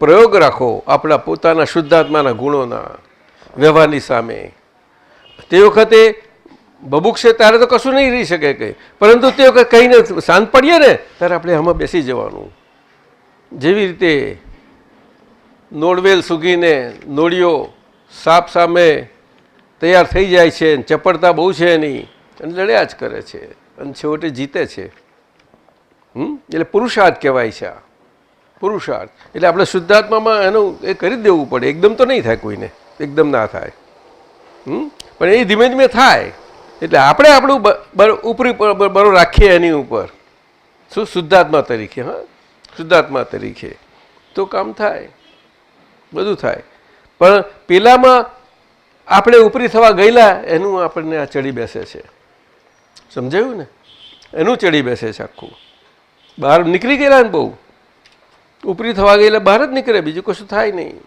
પ્રયોગ રાખો આપણા પોતાના શુદ્ધાત્માના ગુણોના વ્યવહારની સામે, તે વખતે બબુક્ષે ત્યારે તો કશું નહીં રહી શકે કંઈ, પરંતુ તે વખતે કહીને શાંત પડીએ ને ત્યારે આપણે આમાં બેસી જવાનું. જેવી રીતે નોળવેલ સૂકીને નોળિયો સાપ સામે તૈયાર થઈ જાય છે, ચપળતા બહુ છે એની, અને લડ્યા જ કરે છે અને છેવટે જીતે છે. એટલે પુરુષાર્થ કહેવાય છે. આ પુરુષાર્થ એટલે આપણે શુદ્ધાત્મામાં એનું એ કરી જ દેવું પડે. એકદમ તો નહીં થાય, કોઈને એકદમ ના થાય, પણ એ ધીમે ધીમે થાય. એટલે આપણે આપણું ઉપરી બરો રાખીએ એની ઉપર, શું શુદ્ધાત્મા તરીકે, હા શુદ્ધાત્મા તરીકે, તો કામ થાય, બધું થાય. પણ પેલામાં આપણે ઉપરી થવા ગયેલા એનું આપણને આ ચડી બેસે છે. સમજાયું ને? એનું ચડી બેસે છે આખું. બહાર નીકળી ગયેલા ને બહુ ઉપરી થવા ગયેલા બહાર જ નીકળે, બીજું કશું થાય નહીં.